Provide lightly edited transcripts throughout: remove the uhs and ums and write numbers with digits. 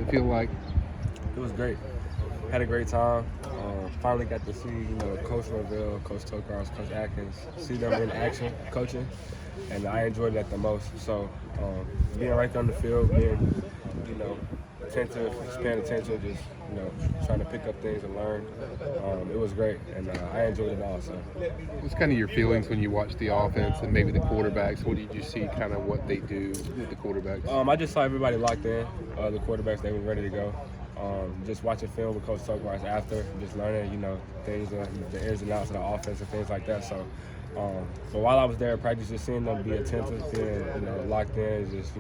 it feel like? It was great. Had a great time. Finally got to see, Coach Norvell, Coach Tokars, Coach Atkins, see them in action coaching, and I enjoyed that the most. So being right there on the field, being, attentive, paying attention, just, trying to pick up things and learn, it was great, and I enjoyed it all. So. What's kind of your feelings when you watch the offense and maybe the quarterbacks? What did you see kind of what they do with the quarterbacks? I just saw everybody locked in. The quarterbacks, they were ready to go. Just watching film with Coach Tokars after, just learning, things, the ins and outs of the offense and things like that. So, but while I was there at practice, just seeing them be attentive, being, locked in, just,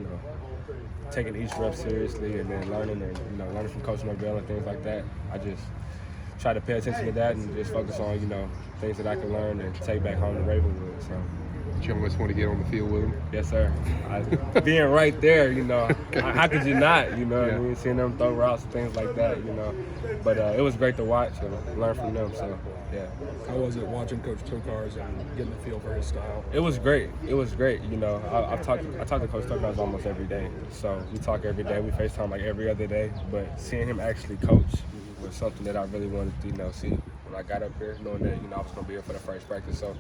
taking each rep seriously and then learning and, learning from Coach Norvell and things like that. I just try to pay attention to that and just focus on, things that I can learn and take back home to Ravenwood. So. You almost want to get on the field with them? Yes, sir. Being right there, how could you not, what I mean? Seeing them throw routes and things like that, But it was great to watch and learn from them, so, yeah. How was it watching Coach Tokars and getting the feel for his style? It was great. It was great. I talk to Coach Tokars almost every day. So we talk every day. We FaceTime like every other day. But seeing him actually coach was something that I really wanted to, see when I got up here, knowing that, I was going to be here for the first practice. So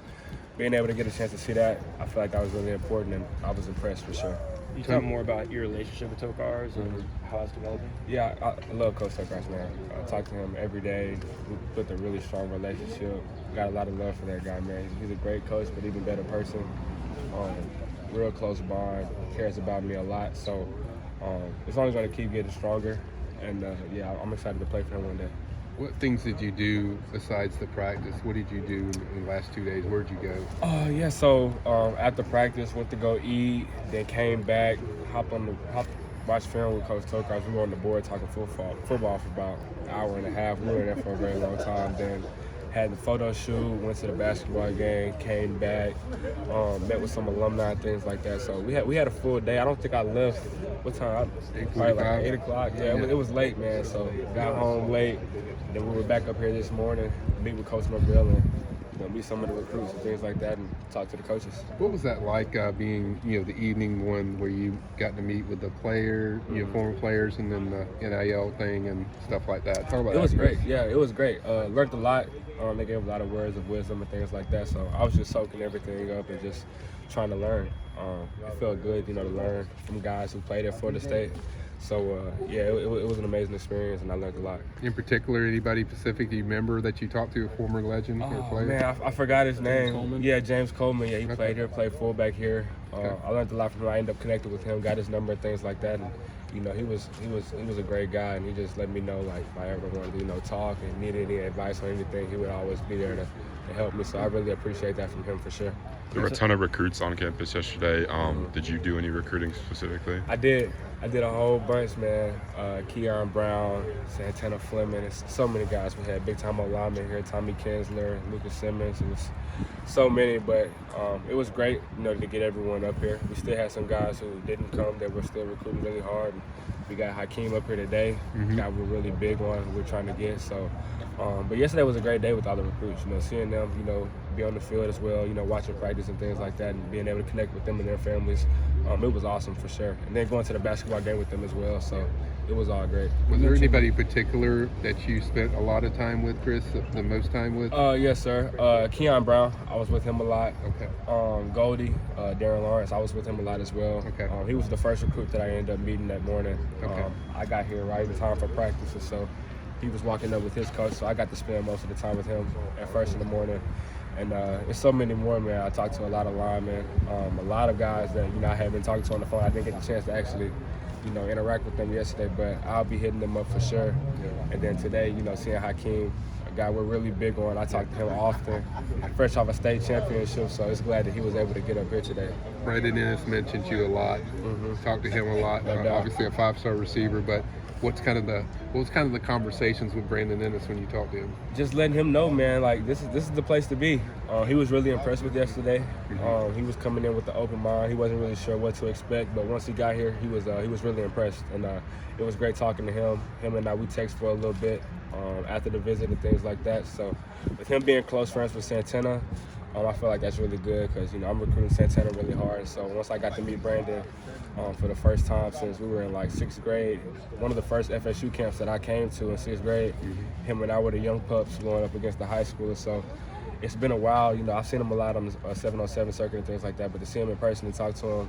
being able to get a chance to see that, I feel like that was really important, and I was impressed for sure. You talk more about your relationship with Tokars and how it's developing? Yeah, I love Coach Tokars, man. I talk to him every day. We built a really strong relationship. Got a lot of love for that guy, man. He's a great coach, but even better person. Real close bond. Cares about me a lot. So as long as I'm going to keep getting stronger, and I'm excited to play for him one day. What things did you do besides the practice? What did you do in the last 2 days? Where'd you go? So after practice, went to go eat, then came back, watched film with Coach Tokars. We were on the board talking football for about an hour and a half. We were there for a very long time. Then had the photo shoot, went to the basketball game, came back, met with some alumni and things like that. So we had a full day. I don't think I left. What time? Probably like 8 o'clock. Yeah, it was late, man. So got home late. Then we were back up here this morning, meet with Coach Norvell and meet some of the recruits and things like that and talk to the coaches. What was that like being, the evening one where you got to meet with the player, former players, and then the NIL thing and stuff like that? Talk about that. It was great. Yeah, it was great. Learned a lot. They gave a lot of words of wisdom and things like that. So I was just soaking everything up and just trying to learn. It felt good, to learn from guys who played at Florida State. So, it was an amazing experience, and I learned a lot. In particular, anybody specific do you remember that you talked to, a former legend or player? Man, I forgot his name. Coleman? Yeah, James Coleman. Yeah, he played here, played fullback here. I learned a lot from him. I ended up connecting with him, got his number and things like that. And, he was a great guy, and he just let me know, like, if I ever wanted to, talk and needed any advice or anything, he would always be there to help me. So I really appreciate that from him for sure. There were a ton of recruits on campus yesterday. Did you do any recruiting specifically? I did a whole bunch, man. Keon Brown, Santana Fleming, it's so many guys. We had big-time linemen here, Tommy Kinsler, Lucas Simmons, and so many. But it was great, to get everyone up here. We still had some guys who didn't come that were still recruiting really hard. We got Hakeem up here today, guy we're really big on, who we're trying to get. So, but yesterday was a great day with all the recruits. Seeing them, be on the field as well. Watching practice and things like that, and being able to connect with them and their families. It was awesome for sure. And then going to the basketball game with them as well. So it was all great. Was there anybody in particular that you spent a lot of time with, Chris, the most time with? Yes, sir. Keon Brown, I was with him a lot. Okay. Goldie, Darren Lawrence, I was with him a lot as well. Okay. He was the first recruit that I ended up meeting that morning. Okay. I got here right in time for practice, and so he was walking up with his coach, so I got to spend most of the time with him at first in the morning. And there's so many more, man. I talked to a lot of linemen, a lot of guys that, I had been talking to on the phone. I didn't get the chance to actually, interact with them yesterday, but I'll be hitting them up for sure. And then today, seeing Hakeem, a guy we're really big on. I talk to him often, fresh off a state championship, so it's glad that he was able to get up here today. Brandon Ennis mentioned you a lot. Talked to him a lot. Obviously a 5-star receiver, but what was kind of the conversations with Brandon Ennis when you talked to him? Just letting him know, man, like this is the place to be. He was really impressed with yesterday. He was coming in with an open mind. He wasn't really sure what to expect, but once he got here, he was really impressed, and it was great talking to him. Him and I, we texted for a little bit after the visit and things like that. So with him being close friends with Santana, I feel like that's really good because, I'm recruiting Santana really hard. And so once I got to meet Brandon for the first time since we were in like 6th grade, one of the first FSU camps that I came to in 6th grade, him and I were the young pups going up against the high schoolers. So it's been a while. I've seen him a lot on the 7-on-7 circuit and things like that, but to see him in person and talk to him,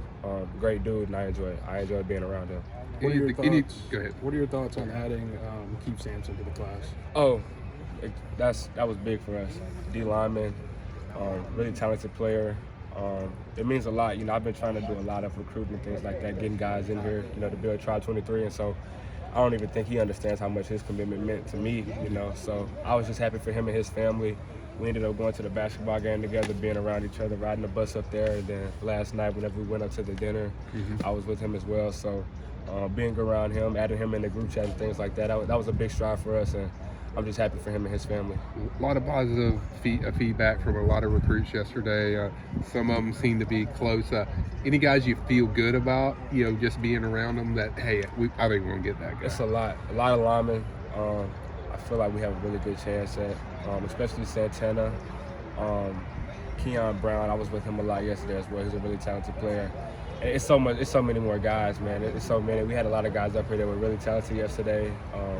great dude, and I enjoy it. I enjoy being around him. What are your thoughts? Go ahead. What are your thoughts on adding Keith Sampson to the class? Oh, that was big for us. D lineman, really talented player. It means a lot. I've been trying to do a lot of recruiting and things like that, getting guys in here, to build Tribe 23, and so I don't even think he understands how much his commitment meant to me, So I was just happy for him and his family. We ended up going to the basketball game together, being around each other, riding the bus up there. And then last night, whenever we went up to the dinner, I was with him as well. So being around him, adding him in the group chat and things like that, that was a big stride for us. And I'm just happy for him and his family. A lot of positive feedback from a lot of recruits yesterday. Some of them seem to be close. Any guys you feel good about, just being around them that, hey, I think we're going to get that guy? It's a lot of linemen. I feel like we have a really good chance at, especially Santana. Keon Brown, I was with him a lot yesterday as well. He's a really talented player. And it's so many more guys, man. It's so many. We had a lot of guys up here that were really talented yesterday.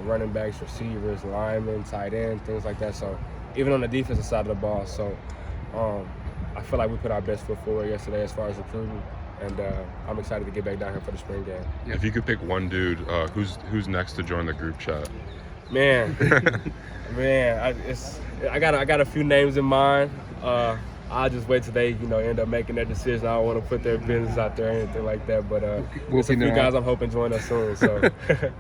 Running backs, receivers, linemen, tight end, things like that. So even on the defensive side of the ball. So I feel like we put our best foot forward yesterday as far as recruiting. And I'm excited to get back down here for the spring game. If you could pick one dude, who's next to join the group chat? Man, I got a few names in mind. I'll just wait till they, end up making their decision. I don't want to put their business out there or anything like that. But there's a few guys I'm hoping join us soon. So,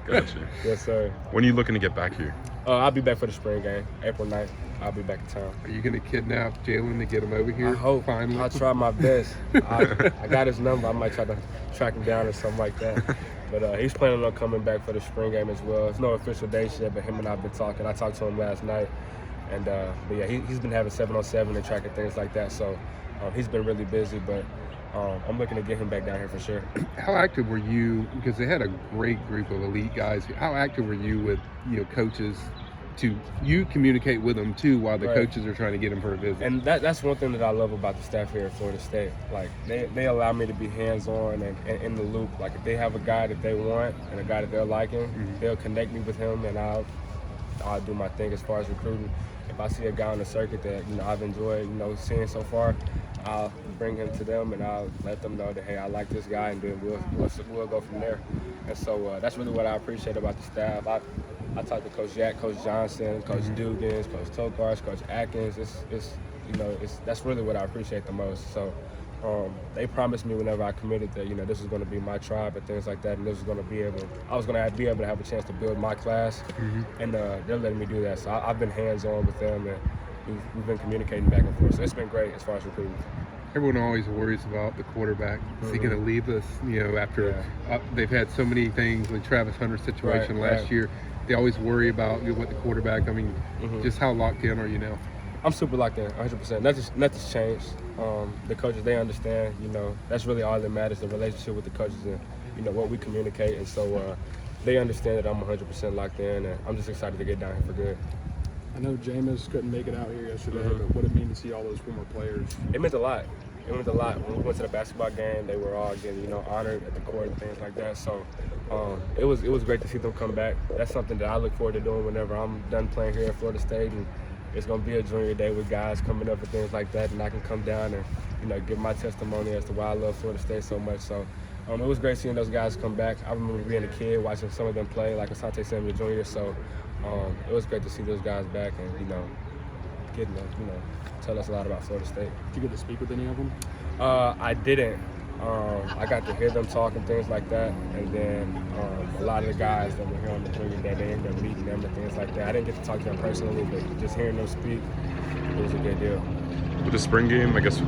Gotcha. Yes, sir. When are you looking to get back here? I'll be back for the spring game, April 9th. I'll be back in town. Are you going to kidnap Jalen to get him over here? I hope. Finally? I'll try my best. I got his number. I might try to track him down or something like that. But he's planning on coming back for the spring game as well. It's no official date yet, but him and I have been talking. I talked to him last night. And but yeah, he's been having 7-on-7 and tracking things like that. So he's been really busy, but I'm looking to get him back down here for sure. How active were you? Because they had a great group of elite guys. How active were you with coaches? You communicate with them too while the coaches are trying to get them for a visit. And that's one thing that I love about the staff here at Florida State. Like they allow me to be hands-on and in the loop. Like if they have a guy that they want and a guy that they're liking, they'll connect me with him, and I'll do my thing as far as recruiting. If I see a guy on the circuit that I've enjoyed seeing so far, I'll bring him to them and I'll let them know that, hey, I like this guy, and then we'll go from there. And so that's really what I appreciate about the staff. I talked to Coach Jack, Coach Johnson, Coach Dugans, Coach Tokars, Coach Atkins. That's really what I appreciate the most. So they promised me whenever I committed that this is going to be my tribe and things like that, and I was going to be able to have a chance to build my class, and they're letting me do that. So I've been hands-on with them, and we've been communicating back and forth. So it's been great as far as recruiting. Everyone always worries about the quarterback. Is he going to leave us? After they've had so many things with Travis Hunter's situation last year. They always worry about what the quarterback. I mean, just how locked in are you now? I'm super locked in, 100%. Nothing's changed. The coaches, they understand. That's really all that matters, the relationship with the coaches and what we communicate. And so they understand that I'm 100% locked in, and I'm just excited to get down here for good. I know Jameis couldn't make it out here yesterday, but what did it mean to see all those former players? It meant a lot. When we went to the basketball game, they were all getting, honored at the court and things like that. So it was great to see them come back. That's something that I look forward to doing whenever I'm done playing here at Florida State. And it's going to be a junior day with guys coming up and things like that, and I can come down and give my testimony as to why I love Florida State so much. So it was great seeing those guys come back. I remember being a kid watching some of them play, like Asante Samuel Jr. So it was great to see those guys back and getting them, tell us a lot about Florida State. Did you get to speak with any of them? I didn't. I got to hear them talk and things like that, and then a lot of the guys that were here on the junior day, they ended up meeting them and things like that. I didn't get to talk to them personally, but just hearing them speak, it was a good deal. With the spring game, I guess,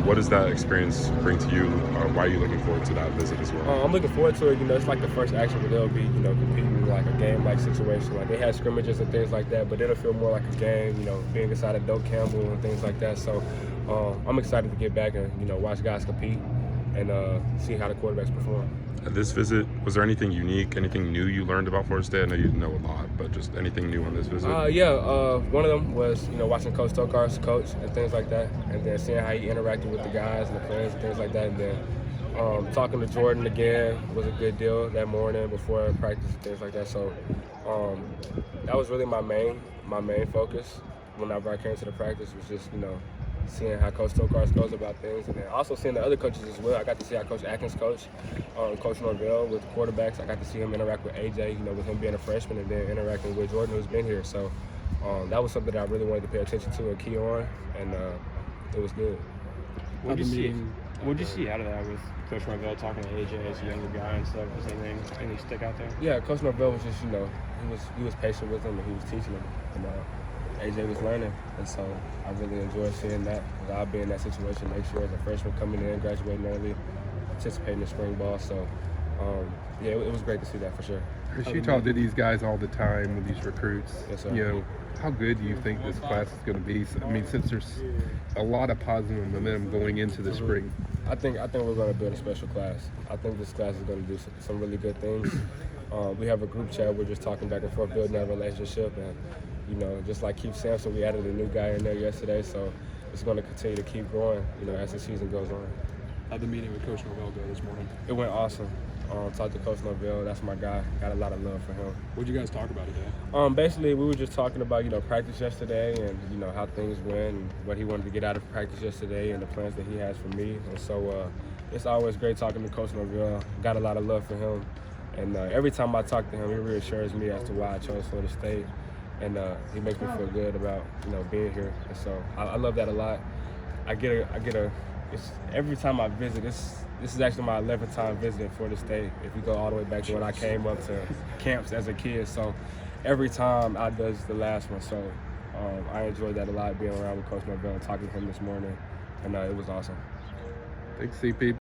what does that experience bring to you? Why are you looking forward to that visit as well? I'm looking forward to it. It's like the first action where they'll be, competing in like a game-like situation. Like they had scrimmages and things like that, but it'll feel more like a game, being inside of Doak Campbell and things like that. So I'm excited to get back and, watch guys compete and see how the quarterbacks perform. At this visit, was there anything unique, anything new you learned about Florida State? I know you know a lot, but just anything new on this visit? One of them was, watching Coach Tokar's coach and things like that, and then seeing how he interacted with the guys and the players and things like that, and then talking to Jordan again was a good deal that morning before practice and things like that. So that was really my main focus whenever I came to the practice, was just, seeing how Coach Tokar goes about things, and then also seeing the other coaches as well. I got to see how Coach Atkins coach, Coach Norvell with quarterbacks. I got to see him interact with AJ, with him being a freshman, and then interacting with Jordan, who's been here. So that was something that I really wanted to pay attention to and key on, and it was good. What did you see out of that with Coach Norvell talking to AJ as a younger guy and stuff? Was anything stick out there? Yeah, Coach Norvell was just, he was patient with him and he was teaching him. And AJ was learning, and so I really enjoyed seeing that. I'll be in that situation, make sure as a freshman coming in, graduating early, participating in spring ball. So, it was great to see that for sure. Chris, you talk to these guys all the time with these recruits. Yes, sir. How good do you think this class is going to be? I mean, since there's a lot of positive momentum going into the spring. I think we're going to build a special class. I think this class is going to do some really good things. We have a group chat. We're just talking back and forth, building that relationship, and just like Keith Sampson, we added a new guy in there yesterday, so it's going to continue to keep growing, as the season goes on. How'd the meeting with Coach Norvell go this morning? It went awesome. Talked to Coach Norvell. That's my guy. Got a lot of love for him. What'd you guys talk about today? Basically, we were just talking about, practice yesterday and, how things went and what he wanted to get out of practice yesterday and the plans that he has for me. And so it's always great talking to Coach Norvell. Got a lot of love for him. And every time I talk to him, he reassures me as to why I chose Florida State. And he makes me feel good about, being here. And so I love that a lot. It's every time I visit, this is actually my 11th time visiting Florida State, if you go all the way back to when I came up to camps as a kid. So every time I does the last one. So I enjoyed that a lot, being around with Coach Norvell and talking to him this morning. And it was awesome. Thanks, CP.